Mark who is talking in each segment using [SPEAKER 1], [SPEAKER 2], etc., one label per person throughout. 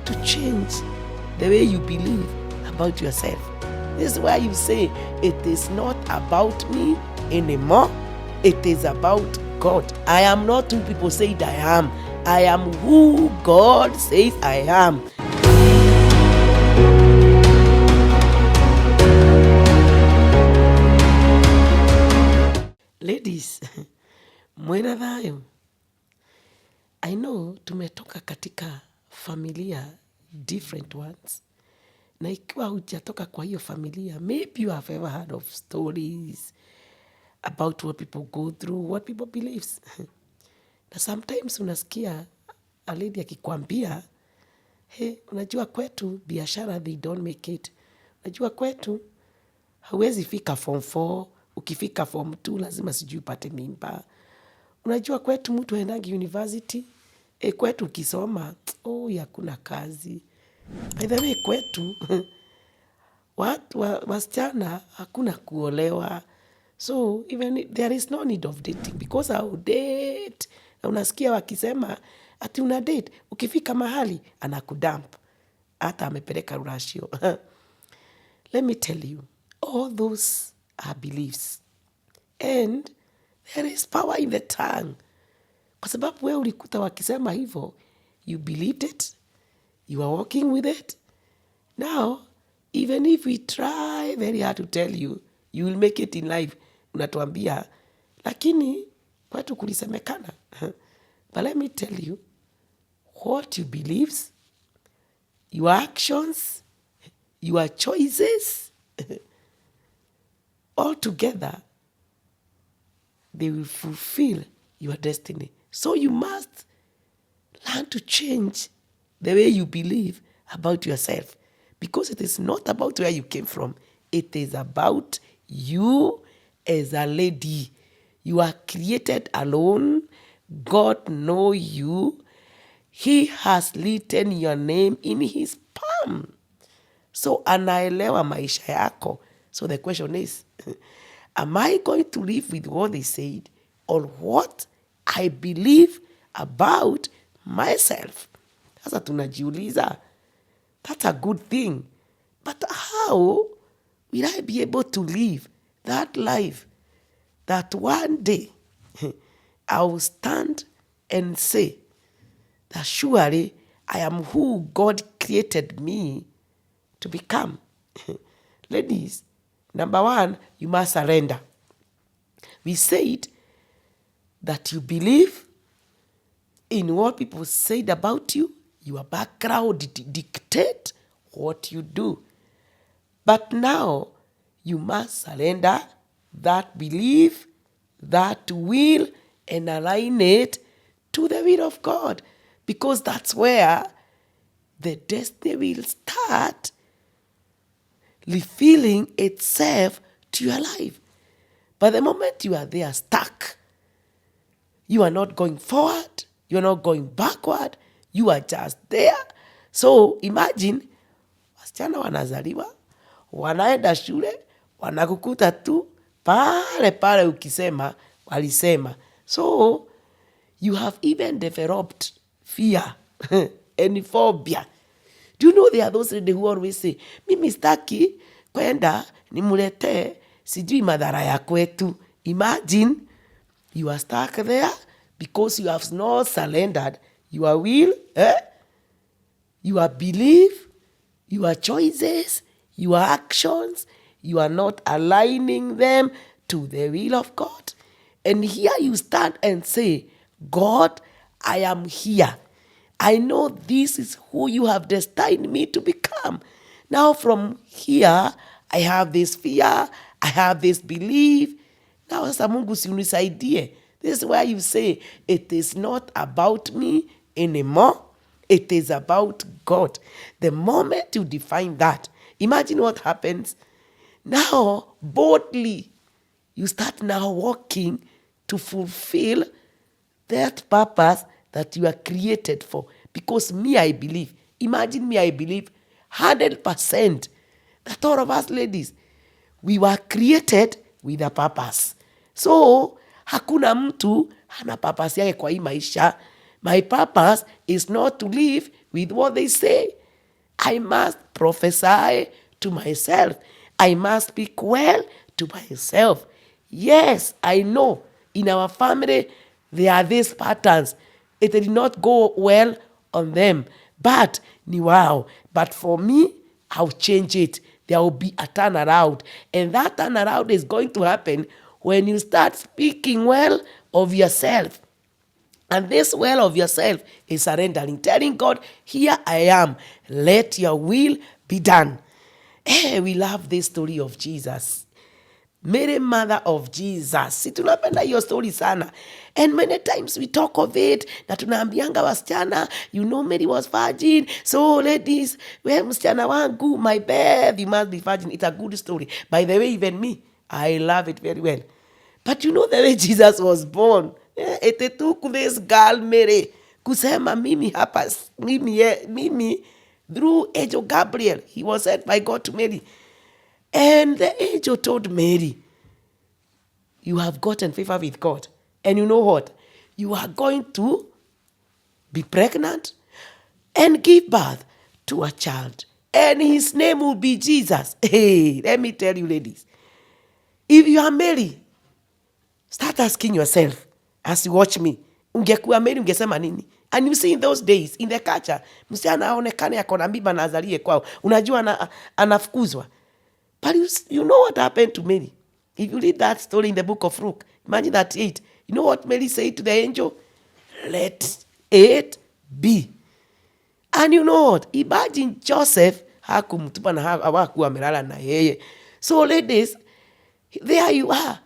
[SPEAKER 1] to change the way you believe about yourself. This is why you say, it is not about me anymore. It is about God. I am not who people say I am. I am who God says I am. Ladies, mwena thayo. I know tumetoka katika familia different ones. Na ikiwa hujatoka kwa hiyo familia, maybe you have ever heard of stories about what people go through, what people believes. Na sometimes unasikia a lady akikwambia, hey, unajua kwetu biashara they don't make it. Unajua kwetu hauwezi fika form 4, ukifika form 2 lazima sijui upate mimba. Unajua kwetu mtu haendangi university, kwetu ukisoma, hakuna kazi. By the way, kwetu wasichana hakuna kuolewa. So even there is no need of dating because I'll date. Na unasikia wakisema ati una date, ukifika mahali anakudump hata amepeleka Rurashio. Let me tell you, all those are beliefs and there is power in the tongue. Kwa sababu wewe ulikuta wakisema hivyo, you believed it, you are walking with it. Now, even if we try very hard to tell you, you will make it in life, unatuambia, lakini kwetu kulisemekana. But let me tell you, what you believe, your actions, your choices, all together, they will fulfill your destiny. So you must learn to change the way you believe about yourself. Because it is not about where you came from. It is about you as a lady. You are created alone. God knows you. He has written your name in his palm. So anaelewa maisha yako. So the question is, am I going to live with what they said or what I believe about myself? Sasa tunajiuliza, that's a good thing. But how will I be able to live that life that one day I will stand and say that surely I am who God created me to become? Ladies, number one, you must surrender. We said that you believe in what people said about you. Your background dictate what you do. But now you must surrender that belief, that will, and align it to the will of God. Because that's where the destiny will start revealing itself to your life. But the moment you are there stuck, you are not going forward, you are not going backward, you are just there. So imagine, wasichana wanazaliwa, wanaenda shule, wanakukuta tu, pale pale ukisema, walisema. So you have even developed fear and phobia. Do you know there are those who always say, mimi staki kwenda nimulete sijui madhara ya kwetu. Imagine you are stuck there because you have not surrendered your will, your belief, your choices, your actions. You are not aligning them to the will of God. And here you stand and say, God, I am here. I know this is who you have destined me to become. Now from here, I have this fear, I have this belief. Now sasa Mungu si unisaidie. This is why you say, it is not about me anymore. It is about God. The moment you define that, imagine what happens. Now, boldly, you start now walking to fulfill that purpose that you are created for. Because me, I believe, imagine me, I believe 100% that all of us ladies, we were created with a purpose. So, hakuna mtu hana purpose yake kwa hii maisha. My purpose is not to live with what they say. I must prophesy to myself. I must speak well to myself. Yes, I know in our family there are these patterns. It did not go well on them, but ni wow. But for me, I'll change it. There will be a turnaround. And that turnaround is going to happen when you start speaking well of yourself. And this well of yourself is surrendering, telling God, here I am, let your will be done. Hey, we love this story of Jesus. Mary, mother of Jesus. Si tunapenda hiyo story sana. And many times we talk of it, na tunaambianga wasichana, you know Mary was virgin. So ladies, we msichana wangu, my babe, you must be virgin. It's a good story. By the way, even me, I love it very well. But you know the way Jesus was born. It took this girl Mary kusema mimi hapa, mimi through angel Gabriel, he was sent by God to Mary. And the angel told Mary, you have gotten favor with God. And you know what? You are going to be pregnant and give birth to a child. And his name will be Jesus. Hey, let me tell you, ladies. If you are Mary, start asking yourself as you watch me, ungekuwa Mary ungesema nini? And you see in those days, in the culture, msichana aonekane ako na mimba na azalie kwao. Unajua anafukuzwa. But you know what happened to Mary? If you read that story in the book of Luke, imagine that 8. You know what Mary said to the angel? Let it be. And you know what? Imagine Joseph hakumtupa na hawakuwa amelala na yeye. So ladies, there you are.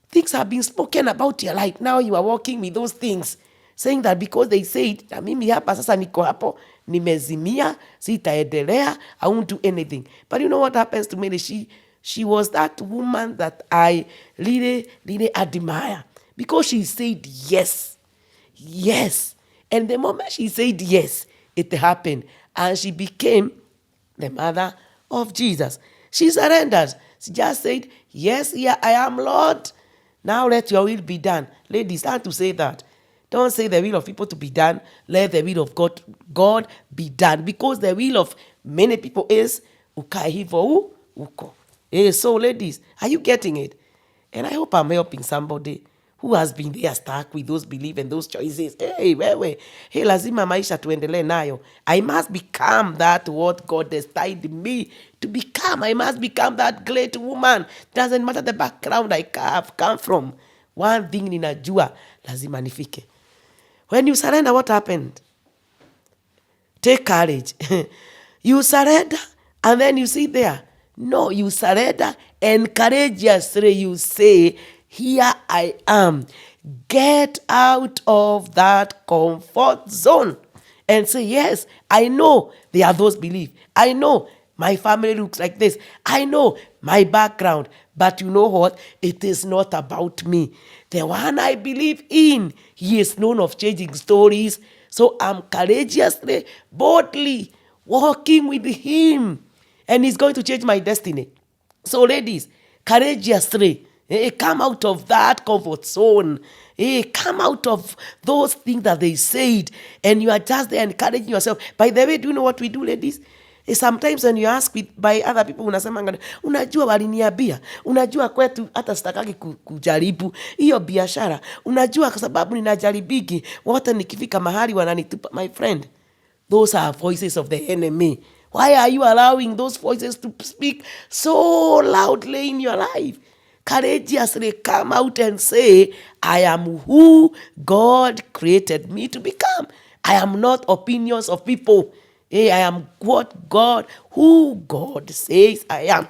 [SPEAKER 1] Things have been spoken about your life. Now you are walking with those things. Saying that because they said, na mimi hapa sasa niko hapo, nimezimia, sitaendelea, I won't do anything. But you know what happens to Mary? She was that woman that I really, really admire. Because she said yes. Yes. And the moment she said yes, it happened. And she became the mother of Jesus. She surrendered. She just said, yes, here I am, Lord. Now let your will be done. Ladies, start to say that. Don't say the will of people to be done. Let the will of God be done. Because the will of many people is ukae hivo uko. So ladies, are you getting it? And I hope I'm helping somebody who has been there stuck with those beliefs and those choices. Hey, wewe. Hey, lazima maisha tuendelee nayo. I must become that what God destined me to become. I must become that great woman. Doesn't matter the background I have come from. One thing ninajua, lazima nifike. When you surrender, what happened? Take courage. You surrender, and then you sit there. No, you surrender, and courageously you say, here I am. Get out of that comfort zone and say, yes, I know there are those beliefs. I know my family looks like this. I know my background. But you know what? It is not about me. The one I believe in, he is known of changing stories. So I'm courageously, boldly walking with him. And he's going to change my destiny. So ladies, courageously, come out of that comfort zone. Come out of those things that they said. And you are just there encouraging yourself. By the way, do you know what we do, ladies? Sometimes when you ask by other people, unajua waliniambia, unajua kwetu hata sitakagi kujaribu hiyo biashara, unajua kwa sababu ninajaribiki, wote nikifika mahali wananitupa. My friend, those are voices of the enemy. Why are you allowing those voices to speak so loudly in your life? Courageously come out and say, I am who God created me to become. I am not opinions of people. I am who God says I am.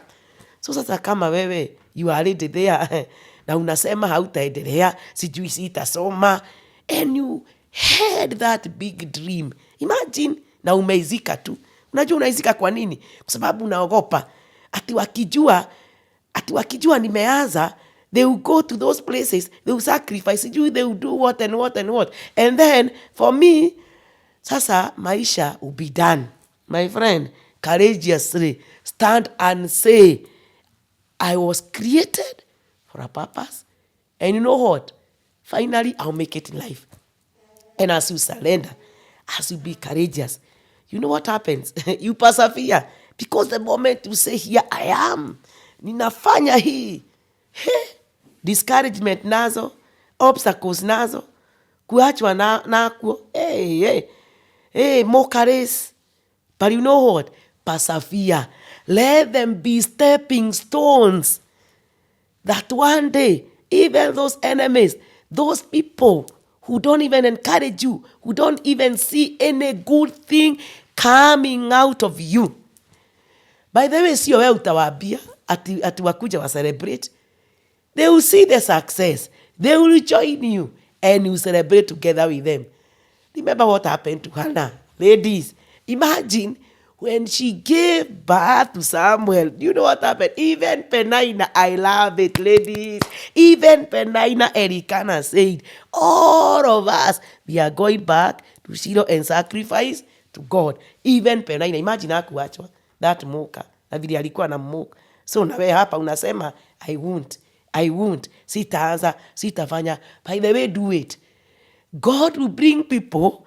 [SPEAKER 1] So sasa kama wewe, you are already there, na unasema hautaendelea, sijui sitasoma, and you had that big dream. Imagine, na umeizika tu. Unajua unaizika kwa nini? Kwa sababu unaogopa. Ati wakijua nimeanza, they will go to those places, they will sacrifice, they will do what and what and what. And then, for me, sasa maisha will be done. My friend, courageously stand and say, I was created for a purpose. And you know what? Finally, I'll make it in life. And as you surrender, as you be courageous, you know what happens? You persevere. Because the moment you say, here I am, ninafanya hii, discouragement nazo, obstacles nazo, kuachwa nakuo, more courage. But you know what? Persevere. Let them be stepping stones. That one day, even those enemies, those people who don't even encourage you, who don't even see any good thing coming out of you. By the way, sio wewe utawaambia ati wakuja wa celebrate. They will see the success. They will join you and you celebrate together with them. Remember what happened to Hannah. Ladies, imagine when she gave birth to Samuel. You know what happened? Even Penina, I love it, ladies. Even Penina Erikana said, all of us, we are going back to Shiloh and sacrifice to God. Even Penina, imagine hakuachwa that moka. Na vile alikuwa na moka. So nawe hapa unasema, I won't. Sitaanza, sitafanya. By the way, do it. God will bring people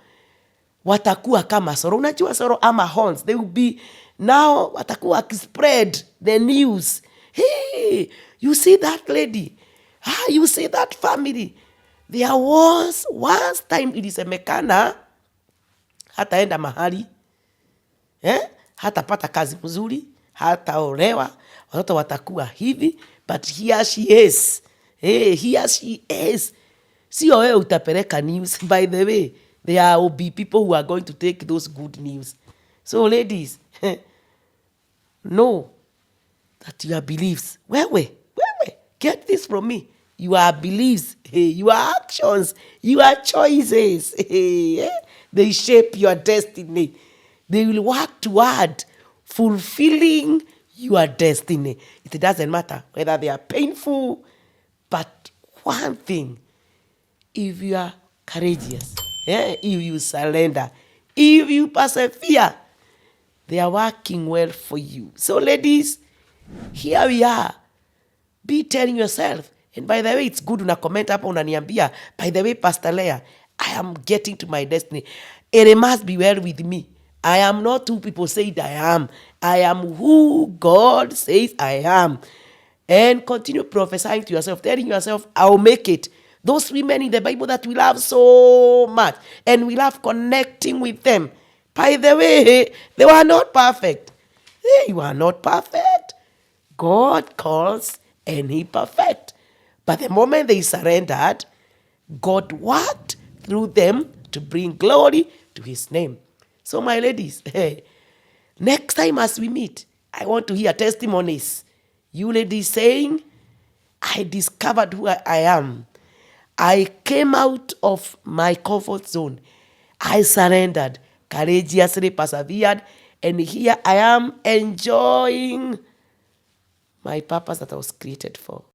[SPEAKER 1] watakuwa kama soro. Unajua soro ama horns. They will be now watakuwa wakispread the news. Hey, you see that lady? You see that family? There was once time ilisemekana hataenda mahali. Hatapata kazi mzuri. Hataolewa. Watoto watakuwa hivi. But here she is. Here she is. Sio wewe utapeleka news. By the way, there will be people who are going to take those good news. So ladies, know that your beliefs, wewe, get this from me. Your beliefs, your actions, your choices, they shape your destiny. They will work toward fulfilling your destiny. It doesn't matter whether they are painful, but one thing, if you are courageous, if you surrender, if you persevere, they are working well for you. So ladies, here we are. Be telling yourself, and by the way, it's good una comment hapa unaniambia, by the way, Pastor Leah, I am getting to my destiny. It must be well with me. I am not who people say I am. I am who God says I am. And continue prophesying to yourself, telling yourself, I'll make it. Those women in the Bible that we love so much, and we love connecting with them. By the way, they were not perfect. They were not perfect. God calls and He perfect. But the moment they surrendered, God worked through them to bring glory to His name. So my ladies, next time as we meet, I want to hear testimonies. You ladies saying, I discovered who I am. I came out of my comfort zone. I surrendered, courageously persevered, and here I am enjoying my purpose that I was created for.